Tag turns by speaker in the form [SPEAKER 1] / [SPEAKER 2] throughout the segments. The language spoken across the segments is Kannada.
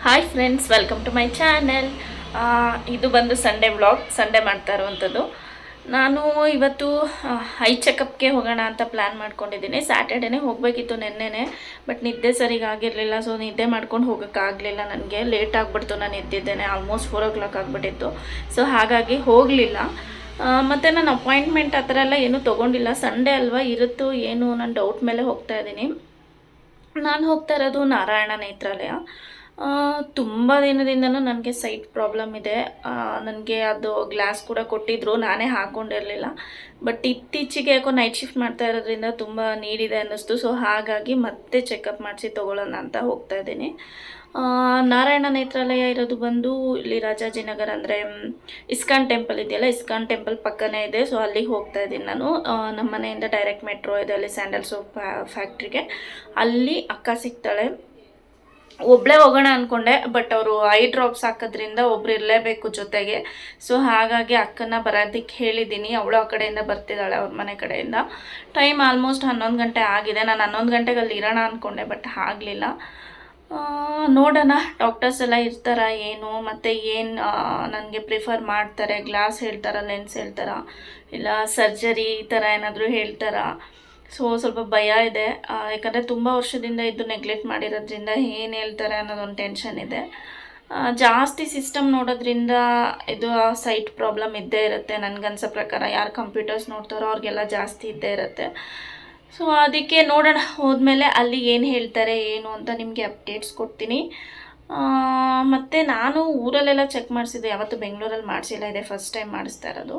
[SPEAKER 1] Hi friends, welcome to my channel. ಇದು ಬಂದು ಸಂಡೇ ವ್ಲಾಗ್, ಸಂಡೇ ಮಾಡ್ತಾ ಇರುವಂಥದ್ದು. ನಾನು ಇವತ್ತು ಐ ಚೆಕಪ್ಗೆ ಹೋಗೋಣ ಅಂತ ಪ್ಲ್ಯಾನ್ ಮಾಡ್ಕೊಂಡಿದ್ದೀನಿ. ಸ್ಯಾಟರ್ಡೇನೇ ಹೋಗಬೇಕಿತ್ತು ನೆನ್ನೆನೇ, ಬಟ್ ನಿದ್ದೆ ಸರಿಗಾಗಿರಲಿಲ್ಲ. ಸೊ ನಿದ್ದೆ ಮಾಡ್ಕೊಂಡು ಹೋಗೋಕ್ಕಾಗಲಿಲ್ಲ, ನನಗೆ ಲೇಟ್ ಆಗಿಬಿಡ್ತು. ನಾನು ಎದ್ದಿದ್ದೇನೆ ಆಲ್ಮೋಸ್ಟ್ 4 o'clock ಆಗಿಬಿಟ್ಟಿತ್ತು. ಸೊ ಹಾಗಾಗಿ ಹೋಗಲಿಲ್ಲ. ಮತ್ತು ನಾನು ಅಪಾಯಿಂಟ್ಮೆಂಟ್ ಆ ಥರ ಎಲ್ಲ ಏನೂ ತೊಗೊಂಡಿಲ್ಲ. ಸಂಡೇ ಅಲ್ವಾ, ಇರುತ್ತೋ ಏನು ನಾನು ಡೌಟ್ ಮೇಲೆ ಹೋಗ್ತಾ ಇದ್ದೀನಿ. ನಾನು ಹೋಗ್ತಾ ಇರೋದು ನಾರಾಯಣ ನೇತ್ರಾಲಯ. ತುಂಬ ದಿನದಿಂದನೂ ನನಗೆ ಸೈಟ್ ಪ್ರಾಬ್ಲಮ್ ಇದೆ. ನನಗೆ ಅದು ಗ್ಲಾಸ್ ಕೂಡ ಕೊಟ್ಟಿದ್ದರು, ನಾನೇ ಹಾಕ್ಕೊಂಡಿರಲಿಲ್ಲ. ಬಟ್ ಇತ್ತೀಚೆಗೆ ಯಾಕೋ ನೈಟ್ ಶಿಫ್ಟ್ ಮಾಡ್ತಾ ಇರೋದ್ರಿಂದ ತುಂಬ ನೀಡಿದೆ ಅನ್ನಿಸ್ತು. ಸೊ ಹಾಗಾಗಿ ಮತ್ತೆ ಚೆಕಪ್ ಮಾಡಿಸಿ ತೊಗೊಳ್ಳೋಣ ಅಂತ ಹೋಗ್ತಾ ಇದ್ದೀನಿ. ನಾರಾಯಣ ನೇತ್ರಾಲಯ ಇರೋದು ಬಂದು ಇಲ್ಲಿ ರಾಜಾಜಿನಗರ, ಅಂದರೆ ಇಸ್ಕಾನ್ ಟೆಂಪಲ್ ಇದೆಯಲ್ಲ, ಇಸ್ಕಾನ್ ಟೆಂಪಲ್ ಪಕ್ಕನೇ ಇದೆ. ಸೊ ಅಲ್ಲಿಗೆ ಹೋಗ್ತಾ ಇದ್ದೀನಿ ನಾನು. ನಮ್ಮ ಮನೆಯಿಂದ ಡೈರೆಕ್ಟ್ ಮೆಟ್ರೋ ಇದೆ ಅಲ್ಲಿ ಸ್ಯಾಂಡಲ್ ಸೋಪ್ ಫ್ಯಾಕ್ಟ್ರಿಗೆ. ಅಲ್ಲಿ ಅಕ್ಕ ಸಿಗ್ತಾಳೆ. ಒಬ್ಬಳೇ ಹೋಗೋಣ ಅಂದ್ಕೊಂಡೆ, ಬಟ್ ಅವರು ಐ ಡ್ರಾಪ್ಸ್ ಹಾಕೋದ್ರಿಂದ ಒಬ್ರು ಇರಲೇಬೇಕು ಜೊತೆಗೆ. ಸೊ ಹಾಗಾಗಿ ಅಕ್ಕನ ಬರೋದಕ್ಕೆ ಹೇಳಿದ್ದೀನಿ. ಅವಳು ಆ ಕಡೆಯಿಂದ ಬರ್ತಿದ್ದಾಳೆ, ಅವ್ರ ಮನೆ ಕಡೆಯಿಂದ. ಟೈಮ್ ಆಲ್ಮೋಸ್ಟ್ 11 ಗಂಟೆ ಆಗಿದೆ. ನಾನು 11 ಗಂಟೆಗೆ ಅಲ್ಲಿ ಇರೋಣ ಅಂದ್ಕೊಂಡೆ, ಬಟ್ ಆಗಲಿಲ್ಲ. ನೋಡೋಣ ಡಾಕ್ಟರ್ಸ್ ಎಲ್ಲ ಇರ್ತಾರ ಏನು, ಮತ್ತು ಏನು ನನಗೆ ಪ್ರಿಫರ್ ಮಾಡ್ತಾರೆ, ಗ್ಲಾಸ್ ಹೇಳ್ತಾರ, ಲೆನ್ಸ್ ಹೇಳ್ತಾರ, ಇಲ್ಲ ಸರ್ಜರಿ ಈ ಥರ ಏನಾದರೂ ಹೇಳ್ತಾರ. ಸೊ ಸ್ವಲ್ಪ ಭಯ ಇದೆ, ಯಾಕಂದರೆ ತುಂಬ ವರ್ಷದಿಂದ ಇದು ನೆಗ್ಲೆಕ್ಟ್ ಮಾಡಿರೋದ್ರಿಂದ ಏನು ಹೇಳ್ತಾರೆ ಅನ್ನೋದೊಂದು ಟೆನ್ಷನ್ ಇದೆ. ಜಾಸ್ತಿ ಸಿಸ್ಟಮ್ ನೋಡೋದ್ರಿಂದ ಇದು ಸೈಟ್ ಪ್ರಾಬ್ಲಮ್ ಇದ್ದೇ ಇರುತ್ತೆ ನನಗನ್ಸೋ ಪ್ರಕಾರ. ಯಾರು ಕಂಪ್ಯೂಟರ್ಸ್ ನೋಡ್ತಾರೋ ಅವ್ರಿಗೆಲ್ಲ ಜಾಸ್ತಿ ಇದ್ದೇ ಇರುತ್ತೆ. ಸೊ ಅದಕ್ಕೆ ನೋಡೋಣ, ಹೋದ್ಮೇಲೆ ಅಲ್ಲಿ ಏನು ಹೇಳ್ತಾರೆ ಏನು ಅಂತ ನಿಮಗೆ ಅಪ್ಡೇಟ್ಸ್ ಕೊಡ್ತೀನಿ. ಮತ್ತು ನಾನು ಊರಲ್ಲೆಲ್ಲ ಚೆಕ್ ಮಾಡಿಸಿದ್ದೆ, ಯಾವತ್ತು ಬೆಂಗಳೂರಲ್ಲಿ ಮಾಡಿಸಿಲ್ಲ, ಇದೆ ಫಸ್ಟ್ ಟೈಮ್ ಮಾಡಿಸ್ತಾ ಇರೋದು.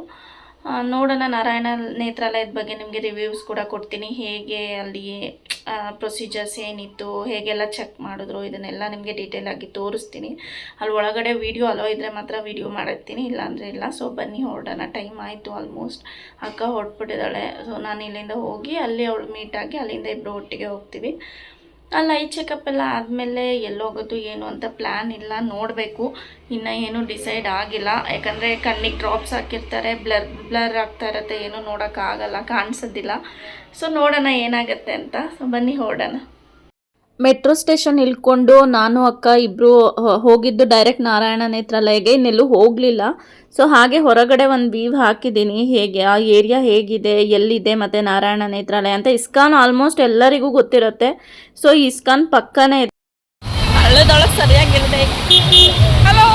[SPEAKER 1] ನೋಡೋಣ, ನಾರಾಯಣ ನೇತ್ರಾಲಯದ ಬಗ್ಗೆ ನಿಮಗೆ ರಿವ್ಯೂಸ್ ಕೂಡ ಕೊಡ್ತೀನಿ. ಹೇಗೆ ಅಲ್ಲಿ ಪ್ರೊಸೀಜರ್ಸ್ ಏನಿತ್ತು, ಹೇಗೆಲ್ಲ ಚೆಕ್ ಮಾಡಿದ್ರು, ಇದನ್ನೆಲ್ಲ ನಿಮಗೆ ಡೀಟೇಲಾಗಿ ತೋರಿಸ್ತೀನಿ. ಅಲ್ಲಿ ಒಳಗಡೆ ವೀಡಿಯೋ ಅಲೋ ಇದ್ದರೆ ಮಾತ್ರ ವೀಡಿಯೋ ಮಾಡಿರ್ತೀನಿ, ಇಲ್ಲಾಂದರೆ ಇಲ್ಲ. ಸೊ ಬನ್ನಿ ಹೊರಡೋಣ, ಟೈಮ್ ಆಯಿತು ಆಲ್ಮೋಸ್ಟ್. ಅಕ್ಕ ಹೊರಟ್ಬಿಟ್ಟಿದ್ದಾಳೆ. ಸೊ ನಾನು ಇಲ್ಲಿಂದ ಹೋಗಿ ಅಲ್ಲಿ ಅವಳು ಮೀಟಾಗಿ ಅಲ್ಲಿಂದ ಇಬ್ಬರು ಒಟ್ಟಿಗೆ ಹೋಗ್ತೀವಿ. ಅಲ್ಲಿ ಐ ಚೆಕಪ್ ಎಲ್ಲ ಆದಮೇಲೆ ಎಲ್ಲೋಗೋದು ಏನು ಅಂತ ಪ್ಲ್ಯಾನ್ ಇಲ್ಲ, ನೋಡಬೇಕು. ಇನ್ನೂ ಏನೂ ಡಿಸೈಡ್ ಆಗಿಲ್ಲ, ಯಾಕಂದರೆ ಕಣ್ಣಿಗೆ ಡ್ರಾಪ್ಸ್ ಹಾಕಿರ್ತಾರೆ, ಬ್ಲರ್ ಆಗ್ತಾ ಇರುತ್ತೆ, ಏನೂ ನೋಡೋಕ್ಕಾಗಲ್ಲ, ಕಾಣಿಸೋದಿಲ್ಲ. ಸೊ ನೋಡೋಣ ಏನಾಗುತ್ತೆ ಅಂತ. ಸೊ ಬನ್ನಿ ಹೊರಡೋಣ. ಮೆಟ್ರೋ ಸ್ಟೇಷನ್ ಇಳ್ಕೊಂಡು ನಾನು ಅಕ್ಕ ಇಬ್ಬರು ಹೋಗಿದ್ದು ಡೈರೆಕ್ಟ್ ನಾರಾಯಣ ನೇತ್ರಾಲಯಗೆ, ಇನ್ನೆಲ್ಲೂ ಹೋಗಲಿಲ್ಲ. ಸೊ ಹಾಗೆ ಹೊರಗಡೆ ಒಂದು ವೀವ್ ಹಾಕಿದ್ದೀನಿ, ಹೇಗೆ ಆ ಏರಿಯಾ ಹೇಗಿದೆ, ಎಲ್ಲಿದೆ, ಮತ್ತು ನಾರಾಯಣ ನೇತ್ರಾಲಯ ಅಂತ. ಇಸ್ಕಾನ್ ಆಲ್ಮೋಸ್ಟ್ ಎಲ್ಲರಿಗೂ ಗೊತ್ತಿರುತ್ತೆ. ಸೊ ಇಸ್ಕಾನ್ ಪಕ್ಕನೇ ಇದೆ. ಹಳ್ಳದೊಳಗೆ ಸರಿಯಾಗಿರುತ್ತೆ. Hello,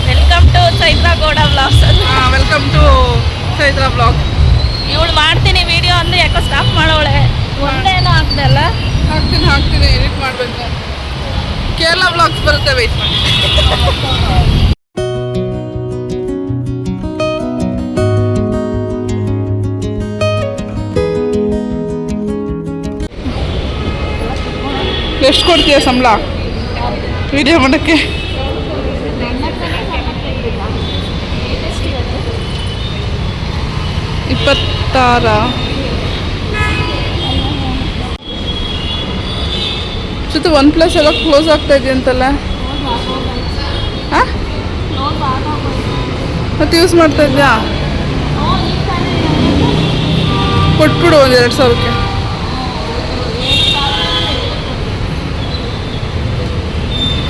[SPEAKER 1] welcome to Chaitra Gowda vlogs.
[SPEAKER 2] Welcome to Chaitra blog.
[SPEAKER 1] ಇವಳು ಮಾಡ್ತೀನಿ ವಿಡಿಯೋ ಅಂದರೆ ಯಾಕೋ ಸ್ಟಾಪ್ ಮಾಡೋಳೆ. ಒಂದೇನೋ ಆಗ್ದಲ್ಲ,
[SPEAKER 2] ಹಾಕ್ತೀನಿ ಎಡಿಟ್ ಮಾಡಬೇಕು. ಕೇರಳ ಬ್ಲಾಗ್ಸ್ ಬರುತ್ತೆ, ವೆಯ್ಟ್ ಮಾಡಿ. ಎಷ್ಟು ಕೊಡ್ತೀಯ ಸಂಬಳ ವಿಡಿಯೋ ಮಾಡೋಕ್ಕೆ? $26. ಜೊತೆ OnePlus ಎಲ್ಲ ಕ್ಲೋಸ್ ಆಗ್ತಾ ಇದೆಯಂತಲ್ಲ, ಹಾಂ? ಮತ್ತೆ ಯೂಸ್ ಮಾಡ್ತಾ ಇದ್ಯಾ? ಕೊಟ್ಬಿಡು ಒಂದು 2,000ಕ್ಕೆ.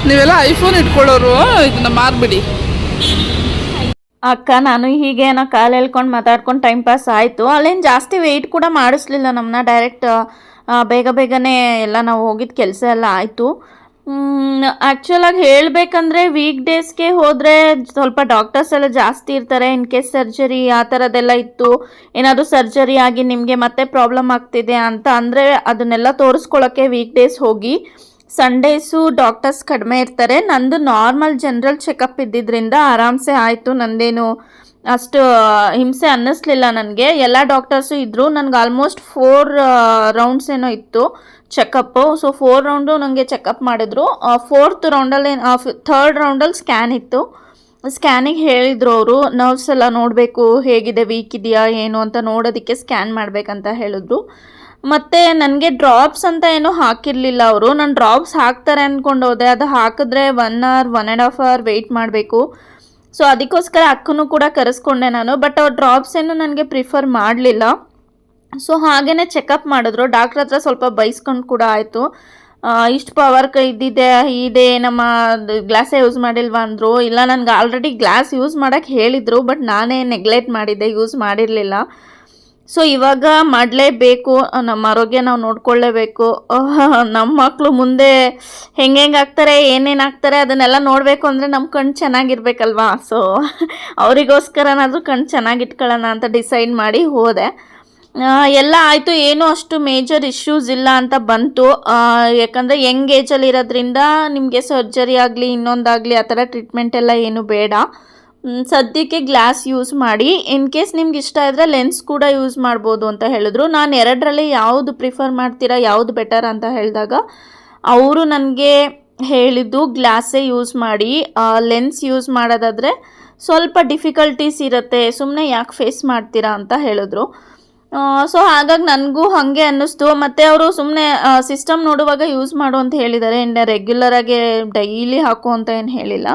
[SPEAKER 2] ನೀವೆಲ್ಲ ಐಫೋನ್ ಇಟ್ಕೊಳ್ಳೋರು ಇದನ್ನ ಮಾರ್ಬಿಡಿ.
[SPEAKER 1] ಅಕ್ಕ ನಾನು ಹೀಗೆ ನಾ ಕಾಲು ಎಳ್ಕೊಂಡು ಮಾತಾಡ್ಕೊಂಡು ಟೈಮ್ ಪಾಸ್ ಆಯಿತು. ಅಲ್ಲೇನು ಜಾಸ್ತಿ ವೆಯ್ಟ್ ಕೂಡ ಮಾಡಿಸ್ಲಿಲ್ಲ ನಮ್ಮನ್ನ, ಡೈರೆಕ್ಟ್ ಬೇಗನೆ ಎಲ್ಲ ನಾವು ಹೋಗಿದ್ದ ಕೆಲಸ ಎಲ್ಲ ಆಯಿತು. ಆ್ಯಕ್ಚುಲಾಗಿ ಹೇಳಬೇಕಂದ್ರೆ ವೀಕ್ ಡೇಸ್ಗೆ ಹೋದರೆ ಸ್ವಲ್ಪ ಡಾಕ್ಟರ್ಸ್ ಎಲ್ಲ ಜಾಸ್ತಿ ಇರ್ತಾರೆ. ಇನ್ ಕೇಸ್ ಸರ್ಜರಿ ಆ ಥರದ್ದೆಲ್ಲ ಇತ್ತು, ಏನಾದರೂ ಸರ್ಜರಿ ಆಗಿ ನಿಮಗೆ ಮತ್ತೆ ಪ್ರಾಬ್ಲಮ್ ಆಗ್ತಿದೆ ಅಂತ ಅಂದರೆ ಅದನ್ನೆಲ್ಲ ತೋರಿಸ್ಕೊಳ್ಳೋಕ್ಕೆ ವೀಕ್ ಡೇಸ್ ಹೋಗಿ. ಸಂಡೇಸು ಡಾಕ್ಟರ್ಸ್ ಕಡಿಮೆ ಇರ್ತಾರೆ. ನಂದು ನಾರ್ಮಲ್ ಜನರಲ್ ಚೆಕಪ್ ಇದ್ದಿದ್ದರಿಂದ ಆರಾಮ್ಸೆ ಆಯಿತು, ನಂದೇನು ಅಷ್ಟು ಹಿಂಸೆ ಅನ್ನಿಸ್ಲಿಲ್ಲ ನನಗೆ. ಎಲ್ಲ ಡಾಕ್ಟರ್ಸು ಇದ್ದರು. ನನಗೆ ಆಲ್ಮೋಸ್ಟ್ 4 ರೌಂಡ್ಸ್ ಏನೋ ಇತ್ತು ಚೆಕಪ್ಪು. ಸೊ 4 ರೌಂಡು ನನಗೆ ಚೆಕಪ್ ಮಾಡಿದ್ರು. 4th ರೌಂಡಲ್ಲಿ 3rd ರೌಂಡಲ್ಲಿ ಸ್ಕ್ಯಾನ್ ಇತ್ತು. ಸ್ಕ್ಯಾನಿಗೆ ಹೇಳಿದರು ಅವರು, ನರ್ವ್ಸ್ ಎಲ್ಲ ನೋಡಬೇಕು, ಹೇಗಿದೆ, ವೀಕ್ ಇದೆಯಾ ಏನು ಅಂತ ನೋಡೋದಕ್ಕೆ ಸ್ಕ್ಯಾನ್ ಮಾಡಬೇಕಂತ ಹೇಳಿದ್ರು. ಮತ್ತು ನನಗೆ ಡ್ರಾಪ್ಸ್ ಅಂತ ಏನೂ ಹಾಕಿರಲಿಲ್ಲ ಅವರು. ನಾನು ಡ್ರಾಪ್ಸ್ ಹಾಕ್ತಾರೆ ಅಂದ್ಕೊಂಡು ಹೋದೆ, ಅದು ಹಾಕಿದ್ರೆ 1 hour 1.5 hour ವೆಯ್ಟ್ ಮಾಡಬೇಕು. ಸೊ ಅದಕ್ಕೋಸ್ಕರ ಅಕ್ಕನೂ ಕೂಡ ಕರೆಸ್ಕೊಂಡೆ ನಾನು. ಬಟ್ ಅವ್ರು ಡ್ರಾಪ್ಸ್ ಏನು ನನಗೆ ಪ್ರಿಫರ್ ಮಾಡಲಿಲ್ಲ. ಸೊ ಹಾಗೇ ಚೆಕಪ್ ಮಾಡಿದ್ರು. ಡಾಕ್ಟ್ರ್ ಹತ್ರ ಸ್ವಲ್ಪ ಬೈಸ್ಕೊಂಡು ಕೂಡ ಆಯಿತು. ಇಷ್ಟು ಪವರ್ ಇದೆ ನಮ್ಮ ಗ್ಲಾಸೇ ಯೂಸ್ ಮಾಡಿಲ್ವಾ ಅಂದರು. ಇಲ್ಲ, ನನಗೆ ಆಲ್ರೆಡಿ ಗ್ಲಾಸ್ ಯೂಸ್ ಮಾಡೋಕ್ಕೆ ಹೇಳಿದರು, ಬಟ್ ನಾನೇ ನೆಗ್ಲೆಕ್ಟ್ ಮಾಡಿದ್ದೆ, ಯೂಸ್ ಮಾಡಿರಲಿಲ್ಲ. ಸೊ ಇವಾಗ ಮಾಡಲೇಬೇಕು, ನಮ್ಮ ಆರೋಗ್ಯ ನಾವು ನೋಡ್ಕೊಳ್ಳೇಬೇಕು. ನಮ್ಮ ಮಕ್ಕಳು ಮುಂದೆ ಹೆಂಗೆ ಆಗ್ತಾರೆ, ಏನೇನು ಆಗ್ತಾರೆ ಅದನ್ನೆಲ್ಲ ನೋಡಬೇಕು ಅಂದರೆ ನಮ್ಮ ಕಣ್ಣು ಚೆನ್ನಾಗಿರ್ಬೇಕಲ್ವಾ. ಸೊ ಅವರಿಗೋಸ್ಕರನಾದರೂ ಕಣ್ಣು ಚೆನ್ನಾಗಿಟ್ಕೊಳ್ಳೋಣ ಅಂತ ಡಿಸೈಡ್ ಮಾಡಿ ಹೋದೆ. ಎಲ್ಲ ಆಯಿತು, ಏನೂ ಅಷ್ಟು ಮೇಜರ್ ಇಶ್ಯೂಸ್ ಇಲ್ಲ ಅಂತ ಬಂತು. ಯಾಕಂದರೆ ಯಂಗ್ ಏಜಲ್ಲಿ ಇರೋದ್ರಿಂದ ನಿಮಗೆ ಸರ್ಜರಿ ಆಗಲಿ ಇನ್ನೊಂದಾಗಲಿ ಆ ಥರ ಟ್ರೀಟ್ಮೆಂಟ್ ಎಲ್ಲ ಏನು ಬೇಡ. ಸದ್ಯಕ್ಕೆ ಗ್ಲಾಸ್ ಯೂಸ್ ಮಾಡಿ, ಇನ್ ಕೇಸ್ ನಿಮ್ಗೆ ಇಷ್ಟ ಇದ್ದರೆ ಲೆನ್ಸ್ ಕೂಡ ಯೂಸ್ ಮಾಡ್ಬೋದು ಅಂತ ಹೇಳಿದ್ರು. ನಾನು ಎರಡರಲ್ಲಿ ಯಾವುದು ಪ್ರಿಫರ್ ಮಾಡ್ತೀರಾ, ಯಾವುದು ಬೆಟರ್ ಅಂತ ಹೇಳಿದಾಗ ಅವರು ನನಗೆ ಹೇಳಿದ್ದು ಗ್ಲಾಸೇ ಯೂಸ್ ಮಾಡಿ, ಲೆನ್ಸ್ ಯೂಸ್ ಮಾಡೋದಾದರೆ ಸ್ವಲ್ಪ ಡಿಫಿಕಲ್ಟೀಸ್ ಇರುತ್ತೆ, ಸುಮ್ಮನೆ ಯಾಕೆ ಫೇಸ್ ಮಾಡ್ತೀರಾ ಅಂತ ಹೇಳಿದ್ರು. ಸೊ ಹಾಗಾಗಿ ನನಗೂ ಹಾಗೆ ಅನ್ನಿಸ್ತು. ಮತ್ತು ಅವರು ಸುಮ್ಮನೆ ಸಿಸ್ಟಮ್ ನೋಡುವಾಗ ಯೂಸ್ ಮಾಡು ಅಂತ ಹೇಳಿದ್ದಾರೆ, ರೆಗ್ಯುಲರಾಗಿ ಡೈಲಿ ಹಾಕು ಅಂತ ಏನು ಹೇಳಿಲ್ಲ.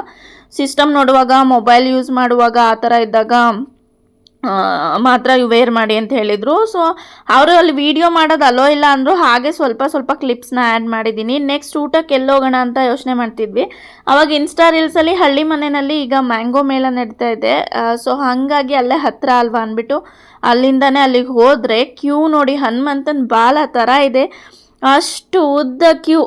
[SPEAKER 1] ಸಿಸ್ಟಮ್ ನೋಡುವಾಗ, ಮೊಬೈಲ್ ಯೂಸ್ ಮಾಡುವಾಗ ಆ ಥರ ಇದ್ದಾಗ ಮಾತ್ರ ವೇರ್ ಮಾಡಿ ಅಂತ ಹೇಳಿದರು. ಸೊ ಅವರು ಅಲ್ಲಿ ವಿಡಿಯೋ ಮಾಡೋದು ಅಲೋ ಇಲ್ಲ ಅಂದರು. ಹಾಗೆ ಸ್ವಲ್ಪ ಕ್ಲಿಪ್ಸ್ನ ಆ್ಯಡ್ ಮಾಡಿದ್ದೀನಿ. ನೆಕ್ಸ್ಟ್ ಊಟಕ್ಕೆ ಎಲ್ಲೋಗೋಣ ಅಂತ ಯೋಚನೆ ಮಾಡ್ತಿದ್ವಿ. ಅವಾಗ ಇನ್ಸ್ಟಾ ರೀಲ್ಸಲ್ಲಿ ಹಳ್ಳಿ ಮನೆಯಲ್ಲಿ ಈಗ ಮ್ಯಾಂಗೋ ಮೇಳ ನಡೀತಾ ಇದೆ. ಸೊ ಹಾಗಾಗಿ ಅಲ್ಲೇ ಹತ್ತಿರ ಅಲ್ವಾ ಅಂದ್ಬಿಟ್ಟು ಅಲ್ಲಿಂದನೇ ಅಲ್ಲಿಗೆ ಹೋದರೆ ಕ್ಯೂ ನೋಡಿ ಹನುಮಂತನ ಬಾಲ ಥರ ಇದೆ, ಅಷ್ಟು ಉದ್ದ ಕ್ಯೂ.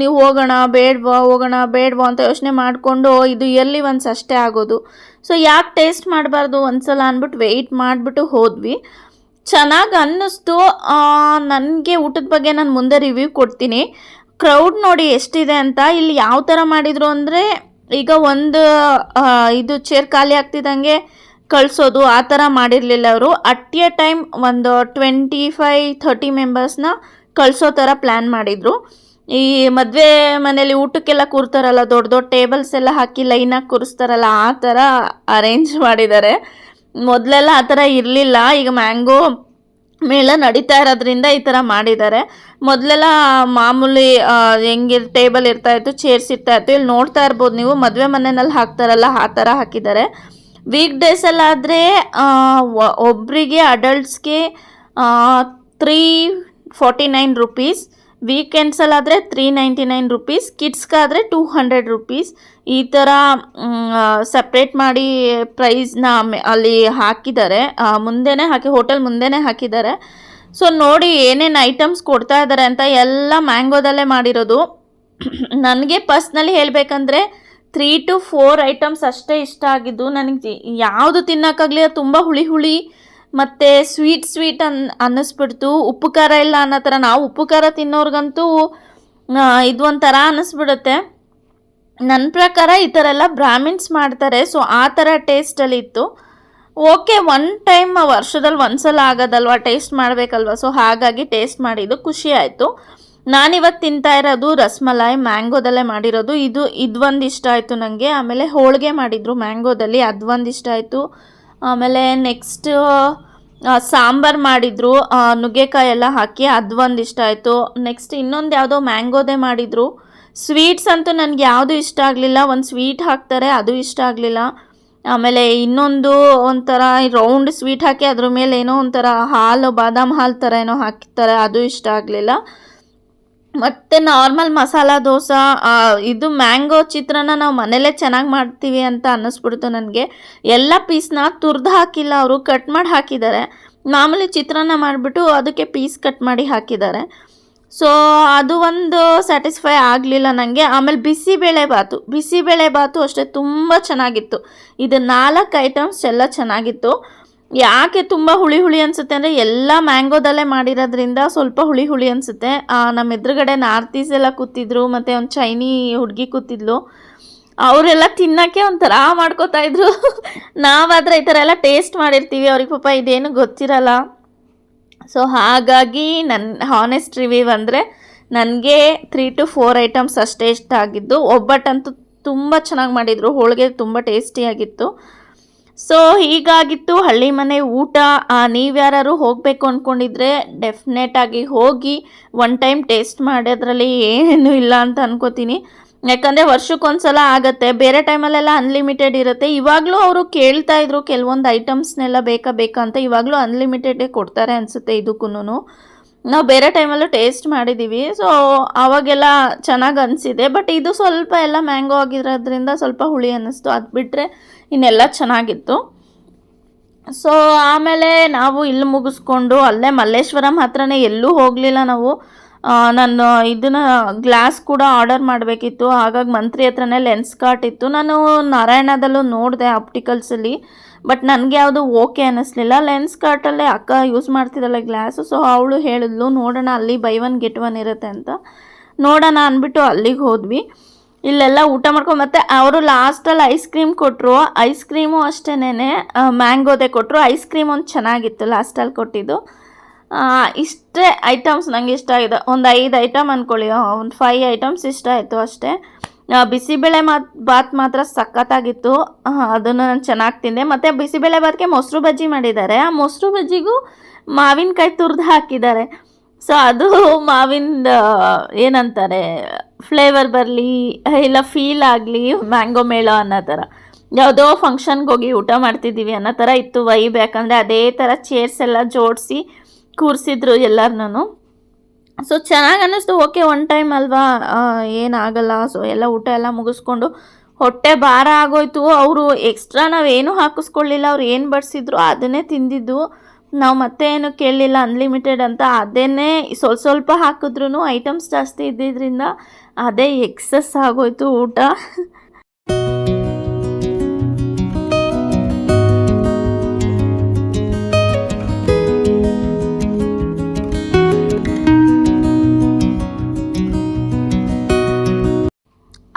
[SPEAKER 1] ನೀವು ಹೋಗೋಣ ಬೇಡವಾ ಅಂತ ಯೋಚನೆ ಮಾಡಿಕೊಂಡು ಇದು ಇಯರ್ಲಿ ಒನ್ಸ್ ಅಷ್ಟೇ ಆಗೋದು. ಸೊ ಯಾಕೆ ಟೇಸ್ಟ್ ಮಾಡಬಾರ್ದು ಒಂದ್ಸಲ ಅಂದ್ಬಿಟ್ಟು ವೆಯ್ಟ್ ಮಾಡಿಬಿಟ್ಟು ಹೋದ್ವಿ. ಚೆನ್ನಾಗಿ ಅನ್ನಿಸ್ತು. ನನಗೆ ಊಟದ ಬಗ್ಗೆ ನಾನು ಮುಂದೆ ರಿವ್ಯೂ ಕೊಡ್ತೀನಿ. ಕ್ರೌಡ್ ನೋಡಿ ಎಷ್ಟಿದೆ ಅಂತ. ಇಲ್ಲಿ ಯಾವ ಥರ ಮಾಡಿದರು ಅಂದರೆ, ಈಗ ಒಂದು ಇದು ಚೇರ್ ಖಾಲಿ ಆಗ್ತಿದ್ದಂಗೆ ಕಳಿಸೋದು ಆ ಥರ ಮಾಡಿರಲಿಲ್ಲ ಅವರು. ಅಟ್ ಎ ಟೈಮ್ ಒಂದು 25-30 ಮೆಂಬರ್ಸ್ನ ಕಳಿಸೋ ಥರ ಪ್ಲ್ಯಾನ್ ಮಾಡಿದರು. ಈ ಮದುವೆ ಮನೇಲಿ ಊಟಕ್ಕೆಲ್ಲ ಕೂರ್ತಾರಲ್ಲ, ದೊಡ್ಡ ಟೇಬಲ್ಸ್ ಎಲ್ಲ ಹಾಕಿ ಲೈನಾಗಿ ಕೂರಿಸ್ತಾರಲ್ಲ, ಆ ಥರ ಅರೇಂಜ್ ಮಾಡಿದ್ದಾರೆ. ಮೊದಲೆಲ್ಲ ಆ ಥರ ಇರಲಿಲ್ಲ. ಈಗ ಮ್ಯಾಂಗೋ ಮೇಳ ನಡೀತಾ ಇರೋದ್ರಿಂದ ಈ ಥರ ಮಾಡಿದ್ದಾರೆ. ಮೊದಲೆಲ್ಲ ಮಾಮೂಲಿ ಹೆಂಗೆ ಟೇಬಲ್ ಇರ್ತಾಯಿತ್ತು, ಚೇರ್ಸ್ ಇರ್ತಾಯಿತ್ತು. ಇಲ್ಲಿ ನೋಡ್ತಾ ಇರ್ಬೋದು ನೀವು, ಮದುವೆ ಮನೆಯಲ್ಲಿ ಹಾಕ್ತಾರಲ್ಲ ಆ ಥರ ಹಾಕಿದ್ದಾರೆ. ವೀಕ್ ಡೇಸಲ್ಲಾದರೆ ಒಬ್ಬರಿಗೆ ಅಡಲ್ಟ್ಸ್ಗೆ 349 ರೂಪೀಸ್, ವೀಕೆಂಡ್ಸಲ್ಲಾದರೆ 399 ರೂಪೀಸ್, ಕಿಡ್ಸ್ಗಾದರೆ 200 ರೂಪೀಸ್. ಈ ಥರ ಸಪ್ರೇಟ್ ಮಾಡಿ ಪ್ರೈಸ್ನ ಅಲ್ಲಿ ಹಾಕಿದ್ದಾರೆ. ಮುಂದೆನೇ ಹೋಟೆಲ್ ಮುಂದೆನೇ ಹಾಕಿದ್ದಾರೆ. ಸೊ ನೋಡಿ ಏನೇನು ಐಟಮ್ಸ್ ಕೊಡ್ತಾ ಇದ್ದಾರೆ ಅಂತ. ಎಲ್ಲ ಮ್ಯಾಂಗೋದಲ್ಲೇ ಮಾಡಿರೋದು. ನನಗೆ ಪರ್ಸ್ನಲಿ ಹೇಳಬೇಕಂದ್ರೆ 3 to 4 ಐಟಮ್ಸ್ ಅಷ್ಟೇ ಇಷ್ಟ ಆಗಿದ್ದು. ನನಗೆ ಯಾವುದು ತಿನ್ನೋಕ್ಕಾಗಲಿ ತುಂಬ ಹುಳಿ ಮತ್ತು ಸ್ವೀಟ್ ಅನ್ನಿಸ್ಬಿಡ್ತು. ಉಪ್ಪು ಖಾರ ಇಲ್ಲ ಅನ್ನೋ ಥರ. ನಾವು ಉಪ್ಪು ಖಾರ ತಿನ್ನೋರ್ಗಂತೂ ಇದು ಒಂಥರ ಅನ್ನಿಸ್ಬಿಡುತ್ತೆ. ನನ್ನ ಪ್ರಕಾರ ಈ ಥರ ಎಲ್ಲ ಬ್ರಾಹ್ಮಿನ್ಸ್ ಮಾಡ್ತಾರೆ. ಸೊ ಆ ಥರ ಟೇಸ್ಟಲ್ಲಿ ಇತ್ತು. ಓಕೆ, ಒನ್ ಟೈಮ್ ವರ್ಷದಲ್ಲಿ ಒಂದ್ಸಲ ಆಗೋದಲ್ವ, ಟೇಸ್ಟ್ ಮಾಡಬೇಕಲ್ವ. ಸೊ ಹಾಗಾಗಿ ಟೇಸ್ಟ್ ಮಾಡಿದ್ದು ಖುಷಿ ಆಯಿತು. ನಾನಿವತ್ತು ತಿಂತಾ ಇರೋದು ರಸ್ಮಲಾಯ್, ಮ್ಯಾಂಗೋದಲ್ಲೇ ಮಾಡಿರೋದು. ಇದು ಒಂದು ಇಷ್ಟ ಆಯಿತು ನನಗೆ. ಆಮೇಲೆ ಹೋಳಿಗೆ ಮಾಡಿದರು ಮ್ಯಾಂಗೋದಲ್ಲಿ, ಅದು ಒಂದು ಇಷ್ಟ ಆಯಿತು. ಆಮೇಲೆ ನೆಕ್ಸ್ಟ್ ಸಾಂಬಾರು ಮಾಡಿದರು ನುಗ್ಗೆಕಾಯಿ ಎಲ್ಲ ಹಾಕಿ, ಅದು ಒಂದು ಇಷ್ಟ ಆಯಿತು. ನೆಕ್ಸ್ಟ್ ಇನ್ನೊಂದು ಯಾವುದೋ ಮ್ಯಾಂಗೋದೇ ಮಾಡಿದರು. ಸ್ವೀಟ್ಸ್ ಅಂತೂ ನನಗೆ ಯಾವುದು ಇಷ್ಟ ಆಗಲಿಲ್ಲ. ಒಂದು ಸ್ವೀಟ್ ಹಾಕ್ತಾರೆ, ಅದು ಇಷ್ಟ ಆಗಲಿಲ್ಲ. ಆಮೇಲೆ ಇನ್ನೊಂದು ಒಂಥರ ರೌಂಡ್ ಸ್ವೀಟ್ ಹಾಕಿ ಅದ್ರ ಮೇಲೆ ಏನೋ ಒಂಥರ ಬಾದಾಮ್ ಹಾಲು ಥರ ಏನೋ ಹಾಕ್ತಾರೆ, ಅದು ಇಷ್ಟ ಆಗಲಿಲ್ಲ. ಮತ್ತು ನಾರ್ಮಲ್ ಮಸಾಲ ದೋಸೆ, ಇದು ಮ್ಯಾಂಗೋ ಚಿತ್ರಾನ್ನ ನಾವು ಮನೇಲೇ ಚೆನ್ನಾಗಿ ಮಾಡ್ತೀವಿ ಅಂತ ಅನ್ನಿಸ್ಬಿಡ್ತು ನನಗೆ. ಎಲ್ಲ ಪೀಸ್ನ ತುರ್ದು ಹಾಕಿಲ್ಲ, ಅವರು ಕಟ್ ಮಾಡಿ ಹಾಕಿದ್ದಾರೆ. ಮಾಮೂಲಿ ಚಿತ್ರಾನ್ನ ಮಾಡಿಬಿಟ್ಟು ಅದಕ್ಕೆ ಪೀಸ್ ಕಟ್ ಮಾಡಿ ಹಾಕಿದ್ದಾರೆ. ಸೊ ಅದು ಒಂದು ಸ್ಯಾಟಿಸ್ಫೈ ಆಗಲಿಲ್ಲ ನನಗೆ. ಆಮೇಲೆ ಬಿಸಿಬೇಳೆ ಬಾತು ಅಷ್ಟೇ ತುಂಬ ಚೆನ್ನಾಗಿತ್ತು. ಇದು 4 ಐಟಮ್ಸ್ ಎಲ್ಲ ಚೆನ್ನಾಗಿತ್ತು. ಯಾಕೆ ತುಂಬ ಹುಳಿ ಅನಿಸುತ್ತೆ ಅಂದರೆ ಎಲ್ಲ ಮ್ಯಾಂಗೋದಲ್ಲೇ ಮಾಡಿರೋದ್ರಿಂದ ಸ್ವಲ್ಪ ಹುಳಿ ಅನಿಸುತ್ತೆ. ನಮ್ಮ ಎದುರುಗಡೆ ನಾರ್ತ್ ಈಸ್ ಎಲ್ಲ ಕೂತಿದ್ರು, ಮತ್ತು ಒಂದು ಚೈನಿ ಹುಡುಗಿ ಕೂತಿದ್ಲು. ಅವರೆಲ್ಲ ತಿನ್ನೋಕ್ಕೆ ಒಂಥರ ಮಾಡ್ಕೋತಾಯಿದ್ರು. ನಾವಾದರೆ ಈ ಥರ ಎಲ್ಲ ಟೇಸ್ಟ್ ಮಾಡಿರ್ತೀವಿ, ಅವ್ರಿಗೆ ಪಾಪ ಇದೇನು ಗೊತ್ತಿರಲ್ಲ. ಸೊ ಹಾಗಾಗಿ ನನ್ನ ಹಾನೆಸ್ಟ್ ರಿವ್ಯೂ ಅಂದರೆ ನನಗೆ 3 to 4 ಐಟಮ್ಸ್ ಅಷ್ಟೇ ಇಷ್ಟ ಆಗಿದ್ದು. ಒಬ್ಬಟ್ಟಂತೂ ತುಂಬ ಚೆನ್ನಾಗಿ ಮಾಡಿದರು, ಹೋಳಿಗೆ ತುಂಬ ಟೇಸ್ಟಿಯಾಗಿತ್ತು. ಸೊ ಹೀಗಾಗಿತ್ತು ಹಳ್ಳಿ ಮನೆ ಊಟ. ನೀವ್ಯಾರು ಹೋಗಬೇಕು ಅಂದ್ಕೊಂಡಿದ್ರೆ ಡೆಫಿನೆಟಾಗಿ ಹೋಗಿ ಒನ್ ಟೈಮ್ ಟೇಸ್ಟ್ ಮಾಡೋದ್ರಲ್ಲಿ ಏನೂ ಇಲ್ಲ ಅಂತ ಅನ್ಕೋತೀನಿ. ಯಾಕಂದರೆ ವರ್ಷಕ್ಕೊಂದ್ಸಲ ಆಗುತ್ತೆ, ಬೇರೆ ಟೈಮಲ್ಲೆಲ್ಲ ಅನ್ಲಿಮಿಟೆಡ್ ಇರುತ್ತೆ. ಇವಾಗಲೂ ಅವರು ಕೇಳ್ತಾಯಿದ್ರು ಕೆಲವೊಂದು ಐಟಮ್ಸ್ನೆಲ್ಲ ಬೇಕಾ ಅಂತ. ಇವಾಗಲೂ ಅನ್ಲಿಮಿಟೆಡೇ ಕೊಡ್ತಾರೆ ಅನಿಸುತ್ತೆ ಇದಕ್ಕೂ. ನಾವು ಬೇರೆ ಟೈಮಲ್ಲೂ ಟೇಸ್ಟ್ ಮಾಡಿದ್ದೀವಿ. ಸೊ ಆವಾಗೆಲ್ಲ ಚೆನ್ನಾಗಿ ಅನಿಸಿದೆ. ಬಟ್ ಇದು ಸ್ವಲ್ಪ ಎಲ್ಲ ಮ್ಯಾಂಗೋ ಆಗಿರೋದ್ರಿಂದ ಸ್ವಲ್ಪ ಹುಳಿ ಅನ್ನಿಸ್ತು. ಅದು ಬಿಟ್ಟರೆ ಇನ್ನೆಲ್ಲ ಚೆನ್ನಾಗಿತ್ತು. ಸೊ ಆಮೇಲೆ ನಾವು ಇಲ್ಲಿ ಮುಗಿಸ್ಕೊಂಡು ಅಲ್ಲೇ ಮಲ್ಲೇಶ್ವರಂ ಹತ್ರನೇ ಎಲ್ಲೂ ಹೋಗಲಿಲ್ಲ ನಾವು. ನಾನು ಇದನ್ನು ಗ್ಲಾಸ್ ಕೂಡ ಆರ್ಡರ್ ಮಾಡಬೇಕಿತ್ತು. ಹಾಗಾಗಿ ಮಂತ್ರಿ ಹತ್ರನೇ ಲೆನ್ಸ್ ಕಾರ್ಟ್ ಇತ್ತು. ನಾನು ನಾರಾಯಣದಲ್ಲೂ ನೋಡಿದೆ ಆಪ್ಟಿಕಲ್ಸಲ್ಲಿ. ಬಟ್ ನನಗೆ ಯಾವುದು ಓಕೆ ಅನ್ನಿಸ್ಲಿಲ್ಲ. ಲೆನ್ಸ್ ಕಾರ್ಟಲ್ಲೇ ಅಕ್ಕ ಯೂಸ್ ಮಾಡ್ತಿದ್ದಲ್ಲ ಗ್ಲಾಸು. ಸೊ ಅವಳು ಹೇಳಿದ್ಲು ನೋಡೋಣ ಅಲ್ಲಿ ಬೈ 1 get 1 ಇರುತ್ತೆ ಅಂತ. ನೋಡೋಣ ಅಂದ್ಬಿಟ್ಟು ಅಲ್ಲಿಗೆ ಹೋದ್ವಿ. ಇಲ್ಲೆಲ್ಲ ಊಟ ಮಾಡ್ಕೊಂಡು ಮತ್ತೆ ಅವರು ಲಾಸ್ಟಲ್ಲಿ ಐಸ್ ಕ್ರೀಮ್ ಕೊಟ್ಟರು. ಐಸ್ ಕ್ರೀಮು ಅಷ್ಟೇನೆ ಮ್ಯಾಂಗೋದೇ ಕೊಟ್ಟರು. ಐಸ್ ಕ್ರೀಮ್ ಒಂದು ಚೆನ್ನಾಗಿತ್ತು ಲಾಸ್ಟಲ್ಲಿ ಕೊಟ್ಟಿದ್ದು. ಇಷ್ಟೇ ಐಟಮ್ಸ್ ನನಗೆ ಇಷ್ಟ ಆಗಿದೆ. ಒಂದು 5 ಐಟಮ್ ಅಂದ್ಕೊಳ್ಳಿ, ಒಂದು 5 ಐಟಮ್ಸ್ ಇಷ್ಟ ಆಯಿತು ಅಷ್ಟೇ. ಬಿಸಿಬೇಳೆ ಬಾತ್ ಮಾತ್ರ ಸಖತ್ತಾಗಿತ್ತು. ಅದನ್ನು ನಾನು ಚೆನ್ನಾಗಿ ತಿಂದೆ. ಮತ್ತು ಬಿಸಿಬೇಳೆ ಬಾತ್ಗೆ ಮೊಸರು ಬಜ್ಜಿ ಮಾಡಿದ್ದಾರೆ. ಆ ಮೊಸರು ಬಜ್ಜಿಗೂ ಮಾವಿನಕಾಯಿ ತುರಿದು ಹಾಕಿದ್ದಾರೆ. ಸೊ ಅದು ಮಾವಿನ ಏನಂತಾರೆ ಫ್ಲೇವರ್ ಬರಲಿ ಇಲ್ಲ ಫೀಲ್ ಆಗಲಿ ಮ್ಯಾಂಗೋ ಮೇಳ ಅನ್ನೋ ಥರ. ಯಾವುದೋ ಫಂಕ್ಷನ್ಗೆ ಹೋಗಿ ಊಟ ಮಾಡ್ತಿದ್ದೀವಿ ಅನ್ನೋ ಥರ ಇತ್ತು ವೈಬ್. ಯಾಕಂದರೆ ಅದೇ ಥರ ಚೇರ್ಸ್ ಎಲ್ಲ ಜೋಡಿಸಿ ಕೂರಿಸಿದ್ರು ಎಲ್ಲರನ್ನೂ. ಸೊ ಚೆನ್ನಾಗಿ ಅನ್ನಿಸ್ತು. ಓಕೆ ಒನ್ ಟೈಮ್ ಅಲ್ವಾ, ಏನಾಗಲ್ಲ. ಸೊ ಎಲ್ಲ ಊಟ ಎಲ್ಲ ಮುಗಿಸ್ಕೊಂಡು ಹೊಟ್ಟೆ ಭಾರ ಆಗೋಯ್ತು. ಅವರು ಎಕ್ಸ್ಟ್ರಾ ನಾವೇನು ಹಾಕಿಸ್ಕೊಳ್ಳಿಲ್ಲ. ಅವ್ರು ಏನು ಬಡಿಸಿದ್ರು ಅದನ್ನೇ ತಿಂದಿದ್ದು. ನಾವು ಮತ್ತೆ ಏನು ಕೇಳಲಿಲ್ಲ ಅನ್ಲಿಮಿಟೆಡ್ ಅಂತ. ಅದನ್ನೇ ಸ್ವಲ್ಪ ಹಾಕಿದ್ರೂ ಐಟಮ್ಸ್ ಜಾಸ್ತಿ ಇದ್ದಿದ್ದರಿಂದ ಅದೇ ಎಕ್ಸಸ್ ಆಗೋಯ್ತು ಊಟ.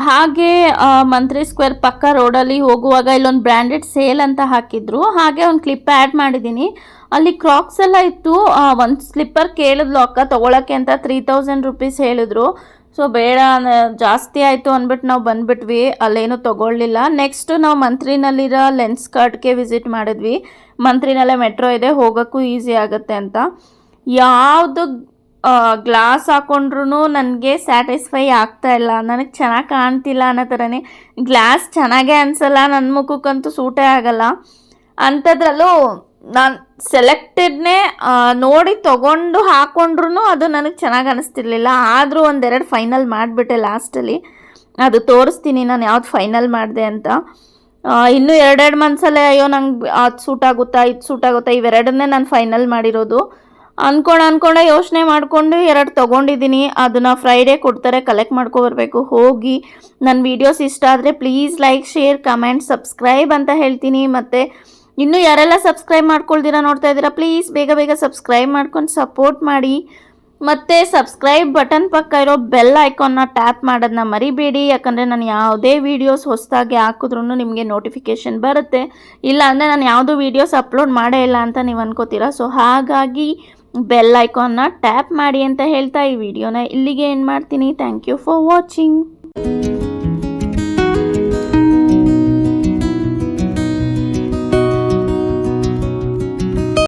[SPEAKER 1] ಹಾಗೆ ಮಂತ್ರಿ ಸ್ಕ್ವೇರ್ ಪಕ್ಕ ರೋಡಲ್ಲಿ ಹೋಗುವಾಗ ಇಲ್ಲೊಂದು ಬ್ರ್ಯಾಂಡೆಡ್ ಸೇಲ್ ಅಂತ ಹಾಕಿದ್ರು. ಹಾಗೆ ಒಂದು ಕ್ಲಿಪ್ ಆ್ಯಡ್ ಮಾಡಿದ್ದೀನಿ. ಅಲ್ಲಿ ಕ್ರಾಕ್ಸ್ ಎಲ್ಲ ಇತ್ತು. ಒಂದು ಸ್ಲಿಪ್ಪರ್ ಕೇಳಿದ್ಲು ಅಕ್ಕ ತೊಗೊಳಕ್ಕೆ ಅಂತ. 3000 rupees ಹೇಳಿದ್ರು. ಸೊ ಬೇಡ ಜಾಸ್ತಿ ಆಯಿತು ಅಂದ್ಬಿಟ್ಟು ನಾವು ಬಂದುಬಿಟ್ವಿ. ಅಲ್ಲೇನೂ ತೊಗೊಳ್ಳಿಲ್ಲ. ನೆಕ್ಸ್ಟ್ ನಾವು ಮಂತ್ರಿನಲ್ಲಿರೋ ಲೆನ್ಸ್ ಕಾರ್ಟ್ಗೆ ವಿಸಿಟ್ ಮಾಡಿದ್ವಿ. ಮಂತ್ರಿನಲ್ಲೇ ಮೆಟ್ರೋ ಇದೆ, ಹೋಗೋಕ್ಕೂ ಈಸಿ ಆಗುತ್ತೆ ಅಂತ. ಯಾವುದು ಗ್ಲಾಸ್ ಹಾಕೊಂಡ್ರೂ ನನಗೆ ಸ್ಯಾಟಿಸ್ಫೈ ಆಗ್ತಾ ಇಲ್ಲ. ನನಗೆ ಚೆನ್ನಾಗಿ ಕಾಣ್ತಿಲ್ಲ ಅನ್ನೋ ಥರನೇ. ಗ್ಲಾಸ್ ಚೆನ್ನಾಗೇ ಅನಿಸಲ್ಲ, ನನ್ನ ಮುಖಕ್ಕಂತೂ ಸೂಟೇ ಆಗಲ್ಲ. ಅಂಥದ್ರಲ್ಲೂ ನಾನು ಸೆಲೆಕ್ಟೆಡ್ನೇ ನೋಡಿ ತೊಗೊಂಡು ಹಾಕ್ಕೊಂಡ್ರೂ ಅದು ನನಗೆ ಚೆನ್ನಾಗಿ ಅನ್ನಿಸ್ತಿರ್ಲಿಲ್ಲ. ಆದರೂ 1-2 ಫೈನಲ್ ಮಾಡಿಬಿಟ್ಟೆ ಲಾಸ್ಟಲ್ಲಿ. ಅದು ತೋರಿಸ್ತೀನಿ ನಾನು ಯಾವ್ದು ಫೈನಲ್ ಮಾಡಿದೆ ಅಂತ. ಇನ್ನೂ 2 ಮಂತ್ಸಲ್ಲೇ ಅಯ್ಯೋ ನಂಗೆ ಅದು ಸೂಟ್ ಆಗುತ್ತಾ ಇದು ಸೂಟ್ ಆಗುತ್ತಾ ಇವೆರಡನ್ನೇ ನಾನು ಫೈನಲ್ ಮಾಡಿರೋದು. ಅಂದ್ಕೊಂಡೆ ಯೋಚನೆ ಮಾಡಿಕೊಂಡು 2 ತೊಗೊಂಡಿದ್ದೀನಿ. ಅದನ್ನು ಫ್ರೈಡೇ ಕೊಡ್ತಾರೆ, ಕಲೆಕ್ಟ್ ಮಾಡ್ಕೊಬರ್ಬೇಕು ಹೋಗಿ. ನನ್ನ ವೀಡಿಯೋಸ್ ಇಷ್ಟ ಆದರೆ please like, share, comment, subscribe ಅಂತ ಹೇಳ್ತೀನಿ. ಮತ್ತು ಇನ್ನೂ ಯಾರೆಲ್ಲ ಸಬ್ಸ್ಕ್ರೈಬ್ ಮಾಡ್ಕೊಳ್ತೀರಾ ನೋಡ್ತಾ ಇದ್ದೀರಾ ಪ್ಲೀಸ್ ಬೇಗ ಸಬ್ಸ್ಕ್ರೈಬ್ ಮಾಡ್ಕೊಂಡು ಸಪೋರ್ಟ್ ಮಾಡಿ. ಮತ್ತು ಸಬ್ಸ್ಕ್ರೈಬ್ ಬಟನ್ ಪಕ್ಕ ಇರೋ ಬೆಲ್ ಐಕಾನ್ನ ಟ್ಯಾಪ್ ಮಾಡೋದನ್ನ ಮರಿಬೇಡಿ. ಯಾಕಂದರೆ ನಾನು ಯಾವುದೇ ವೀಡಿಯೋಸ್ ಹೊಸದಾಗಿ ಹಾಕಿದ್ರೂ ನಿಮಗೆ ನೋಟಿಫಿಕೇಷನ್ ಬರುತ್ತೆ. ಇಲ್ಲ ಅಂದರೆ ನಾನು ಯಾವುದೂ ವೀಡಿಯೋಸ್ ಅಪ್ಲೋಡ್ ಮಾಡೇ ಇಲ್ಲ ಅಂತ ನೀವು ಅನ್ಕೋತೀರಾ. ಸೊ ಹಾಗಾಗಿ ಬೆಲ್ ಐಕಾನ್ನ ಟ್ಯಾಪ್ ಮಾಡಿ ಅಂತ ಹೇಳ್ತಾ ಈ ವಿಡಿಯೋನ ಇಲ್ಲಿಗೆ ಎಂಡ್ ಮಾಡ್ತೀನಿ. Thank you for watching.